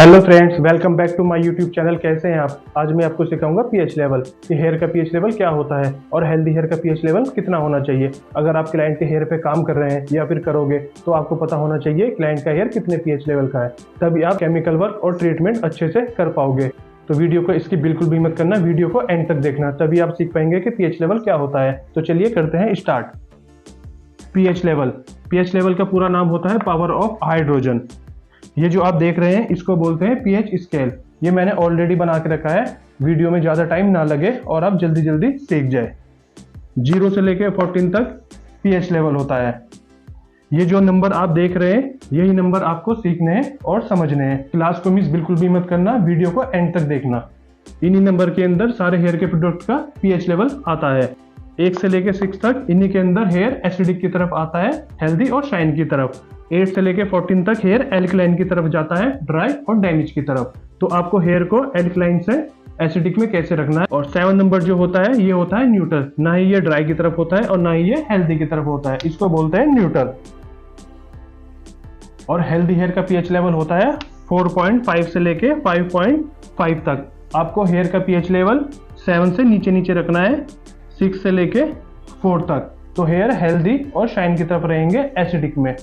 Hello friends, welcome back to my YouTube channel. कैसे हैं आप? आज मैं आपको सिखाऊंगा पीएच लेवल कि हेयर का पीएच लेवल क्या होता है और हेल्दी हेयर का पीएच लेवल कितना होना चाहिए। अगर आप क्लाइंट के हेयर पे काम कर रहे हैं या फिर करोगे तो आपको पता होना चाहिए क्लाइंट का हेयर कितने पीएच लेवल का है, तभी आप केमिकल वर्क और ट्रीटमेंट अच्छे से कर पाओगे। तो वीडियो को इसकी बिल्कुल भी मत करना, वीडियो को एंड तक देखना, तभी आप सीख पाएंगे कि पीएच लेवल क्या होता है। तो चलिए करते हैं स्टार्ट। पीएच लेवल का पूरा नाम होता है पावर ऑफ हाइड्रोजन। ये जो आप देख रहे हैं इसको बोलते हैं पीएच स्केल। ये मैंने ऑलरेडी बना के रखा है, वीडियो में ज़्यादा टाइम ना लगे और आप जल्दी जल्दी सीख जाए। 0 से लेके 14 तक पीएच लेवल होता है। ये जो नंबर आप देख रहे हैं यही नंबर आपको सीखने हैं और समझने हैं। क्लास को मिस बिल्कुल भी मत करना, वीडियो को एंड तक देखना। इन्हीं नंबर के अंदर सारे हेयर के प्रोडक्ट का पीएच लेवल आता है। 1 से लेके 6 तक इन्हीं के अंदर हेयर एसिडिक की तरफ आता है, हेल्दी और शाइन की तरफ। 8 से लेके 14 तक हेयर एल्कलाइन की तरफ जाता है, ड्राई और डैमेज की तरफ। तो आपको हेयर को एल्कलाइन से एसिडिक में कैसे रखना है। और 7 नंबर जो होता है ये होता है न्यूट्रल। ना ही ये ड्राई की तरफ होता है और ना ही ये हेल्दी की तरफ होता है, इसको बोलते हैं न्यूट्रल। और हेल्दी हेयर का पीएच लेवल होता है 4.5 से लेके 5.5 तक। आपको हेयर का पीएच लेवल 7 से नीचे नीचे रखना है, 6 से लेके 4 तक। तो हेयर हेल्दी और शाइन की तरफ रहेंगे एसिडिक में।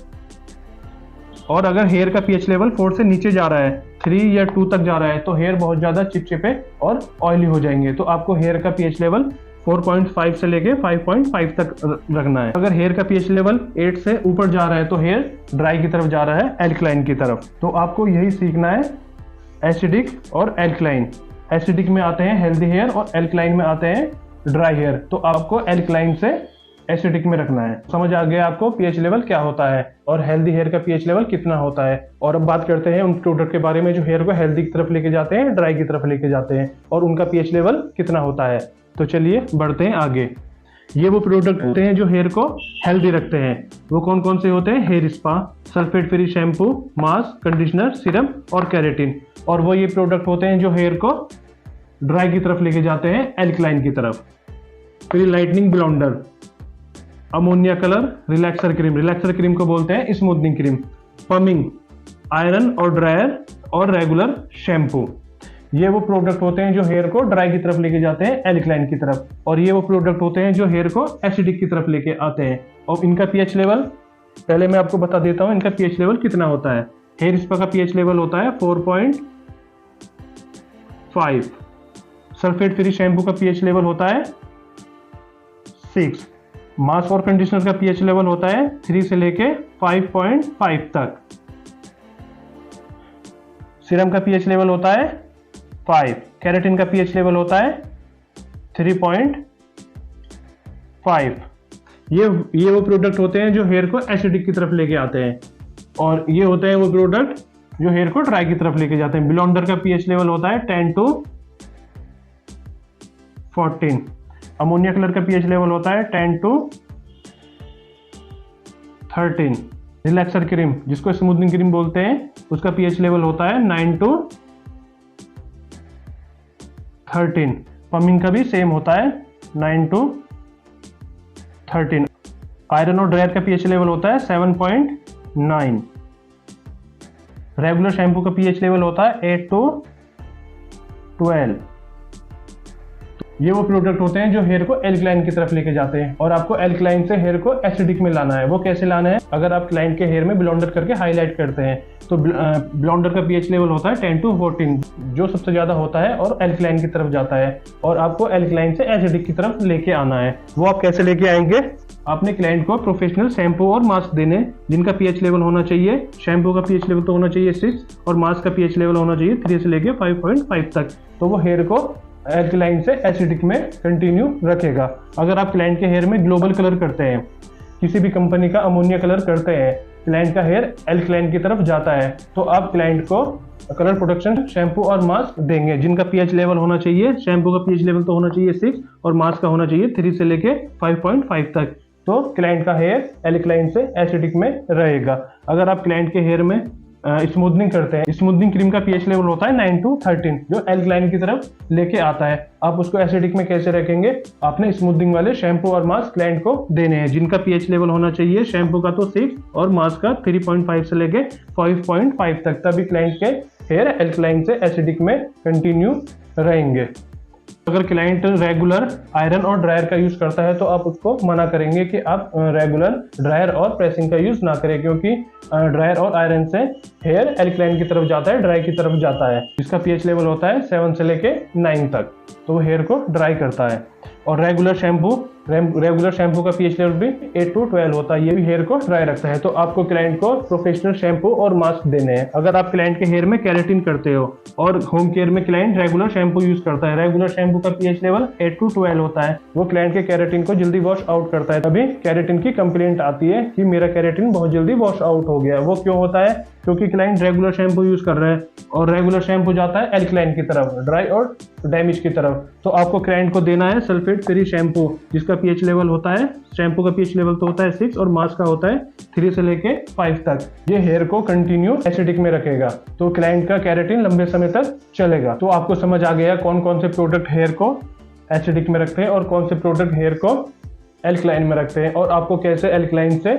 और अगर हेयर का पीएच लेवल 4 से नीचे जा रहा है, 3 या 2 तक जा रहा है, तो हेयर बहुत ज्यादा चिपचिपे और ऑयली हो जाएंगे। तो आपको हेयर का पीएच लेवल 4.5 से लेके 5.5 तक रखना है। अगर हेयर का पीएच लेवल 8 से ऊपर जा रहा है तो हेयर ड्राई की तरफ जा रहा है, एल्कलाइन की तरफ। तो आपको यही सीखना है, एसिडिक और एल्कलाइन। एसिडिक में आते हैं हेल्दी हेयर और एल्कलाइन में आते हैं ड्राई हेयर। तो आपको एल्कलाइन से एसिडिक में रखना है। समझ आ गया आपको पीएच लेवल क्या होता है और हेल्दी हेयर का पीएच लेवल कितना होता है। और अब बात करते हैं उन प्रोडक्ट के बारे में जो हेयर को हेल्दी की तरफ लेके जाते हैं, ड्राई की तरफ लेके जाते हैं, और उनका पीएच लेवल कितना होता है। तो चलिए बढ़ते हैं आगे। ये वो प्रोडक्ट होते हैं जो हेयर को हेल्दी रखते हैं। वो कौन कौन से होते हैं? Hair spa, sulphate free shampoo, mask, conditioner, serum और केराटिन। और वो ये प्रोडक्ट होते हैं जो हेयर को ड्राई की तरफ लेके जाते हैं, एल्कलाइन की तरफ। फिर lightening blonder, ammonia colour, relaxer cream को बोलते हैं स्मूथनिंग क्रीम, पमिंग, आयरन और ड्रायर और रेगुलर शैम्पू। ये वो प्रोडक्ट होते हैं जो हेयर को ड्राई की तरफ लेके जाते हैं, एल्कलाइन की तरफ। और ये वो प्रोडक्ट होते हैं जो हेयर को एसिडिक की तरफ लेके आते हैं। और इनका पीएच लेवल पहले मैं आपको बता देता हूँ, इनका पीएच लेवल कितना होता है। हेयर स्पा का पीएच लेवल होता है 4.5। सल्फेट फ्री शैम्पू का पीएच लेवल होता है 6। मास्क और कंडीशनर का पीएच लेवल होता है 3 से लेके 5.5 तक। सीरम का पीएच लेवल होता है 5। केराटिन का पीएच लेवल होता है 3.5। ये वो प्रोडक्ट होते हैं जो हेयर को एसिडिक की तरफ लेके आते हैं। और ये होते हैं वो प्रोडक्ट जो हेयर को ड्राई की तरफ लेके जाते हैं। ब्लॉन्डर का पीएच लेवल होता है 10 to 14। अमोनिया कलर का पीएच लेवल होता है 10 to 13। रिलैक्सर क्रीम, जिसको स्मूथनिंग क्रीम बोलते हैं, उसका पीएच लेवल होता है 9 to 13। पमिंग का भी सेम होता है 9 to 13। आयरन और ड्रायर का पीएच लेवल होता है 7.9। रेगुलर शैम्पू का पीएच लेवल होता है 8 to 12। ये वो प्रोडक्ट होते हैं जो हेयर को एल्कलाइन की तरफ लेके जाते हैं। और आपको एल्कलाइन से हेयर को एसिडिक में लाना है। वो कैसे लाना है? अगर आप क्लाइंट के हेयर में ब्लॉन्डर करके हाईलाइट करते हैं तो ब्लॉन्डर का पीएच लेवल होता है 10 to 14, जो सबसे ज्यादा होता है और एल्कलाइन की तरफ जाता है। और आपको एल्कलाइन से एसिडिक की तरफ लेके आना है। वो आप कैसे लेके आएंगे? आपने क्लाइंट को प्रोफेशनल शैम्पू और मास्क देने, जिनका पीएच लेवल होना चाहिए, शैम्पू का पीएच लेवल तो होना चाहिए 6 और मास्क का पीएच लेवल होना चाहिए 3 से लेके 5.5 तक। तो वो हेयर को एल्कलाइन से एसिडिक में कंटिन्यू रखेगा। अगर आप क्लाइंट के हेयर में ग्लोबल कलर करते हैं, किसी भी कंपनी का अमोनिया कलर करते हैं, क्लाइंट का हेयर एल्कलाइन की तरफ जाता है, तो आप क्लाइंट को कलर प्रोटेक्शन शैम्पू और मास्क देंगे, जिनका पीएच लेवल होना चाहिए, शैम्पू का पीएच लेवल तो होना चाहिए 6 और मास्क का होना चाहिए 3 से लेके 5.5 तक। तो क्लाइंट का हेयर एल्कलाइन से एसिडिक में रहेगा। अगर आप क्लाइंट के हेयर में स्मूथनिंग करते हैं, स्मूथनिंग क्रीम का पीएच लेवल होता है 9 to 13, जो एल्कलाइन की तरफ लेके आता है। आप उसको एसिडिक में कैसे रखेंगे? आपने स्मूथनिंग वाले शैम्पू और मास्क क्लाइंट को देने हैं, जिनका पीएच लेवल होना चाहिए शैम्पू का तो 6 और मास्क का 3.5 से लेके 5.5 तक, तभी क्लाइंट के हेयर एल्कलाइन से एसिडिक में कंटिन्यू रहेंगे। अगर क्लाइंट रेगुलर आयरन और ड्रायर का यूज करता है तो आप उसको मना करेंगे कि आप रेगुलर ड्रायर और प्रेसिंग का यूज ना करें, क्योंकि ड्रायर और आयरन से हेयर एल्कलाइन की तरफ जाता है, ड्राई की तरफ जाता है। इसका पीएच लेवल होता है 7 से लेके 9 तक, तो वो हेयर को ड्राई करता है। और रेगुलर शैम्पू का पीएच लेवल भी 8 to 12 होता है, ये भी हेयर को ड्राई रखता है। तो आपको क्लाइंट को प्रोफेशनल शैम्पू और मास्क देने हैं। अगर आप क्लाइंट के हेयर में केराटिन करते हो और होम केयर में क्लाइंट रेगुलर शैम्पू यूज करता है, रेगुलर शैम्पू का पीएच लेवल 8 to 12 होता है, वो क्लाइंट के केराटिन को जल्दी वॉश आउट करता है। तभी केराटिन की कंप्लेंट आती है कि मेरा केराटिन बहुत जल्दी वॉश आउट हो गया। वो क्यों होता है? क्योंकि क्लाइंट रेगुलर शैम्पू यूज कर रहा है और रेगुलर शैम्पू जाता है एल्कलाइन की तरफ, ड्राई और डैमेज की तरफ। तो आपको क्लाइंट को देना है सल्फेट फ्री शैम्पू, जिसका पीएच लेवल होता है, शैम्पू का पीएच लेवल तो होता है 6 और मास्क का होता है 3 से लेके 5 तक। ये हेयर को कंटिन्यू एसिडिक में रखेगा, तो क्लाइंट का केराटिन लंबे समय तक चलेगा। तो आपको समझ आ गया कौन कौन से प्रोडक्ट हेयर को एसिडिक में रखते हैं और कौन से प्रोडक्ट हेयर को एल्कलाइन में रखते हैं, और आपको कैसे एल्कलाइन से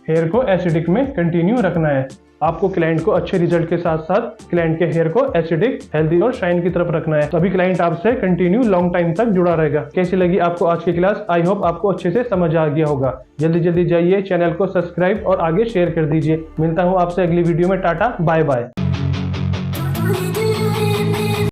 हेयर को एसिडिक में कंटिन्यू रखना है। आपको क्लाइंट को अच्छे रिजल्ट के साथ साथ क्लाइंट के हेयर को एसिडिक, हेल्दी और शाइन की तरफ रखना है, तभी क्लाइंट आपसे कंटिन्यू लॉन्ग टाइम तक जुड़ा रहेगा। कैसी लगी आपको आज की क्लास? आई होप आपको अच्छे से समझ आ गया होगा। जल्दी जल्दी जाइए चैनल को सब्सक्राइब और आगे शेयर कर दीजिए। मिलता हूँ आपसे अगली वीडियो में। Tata, bye bye.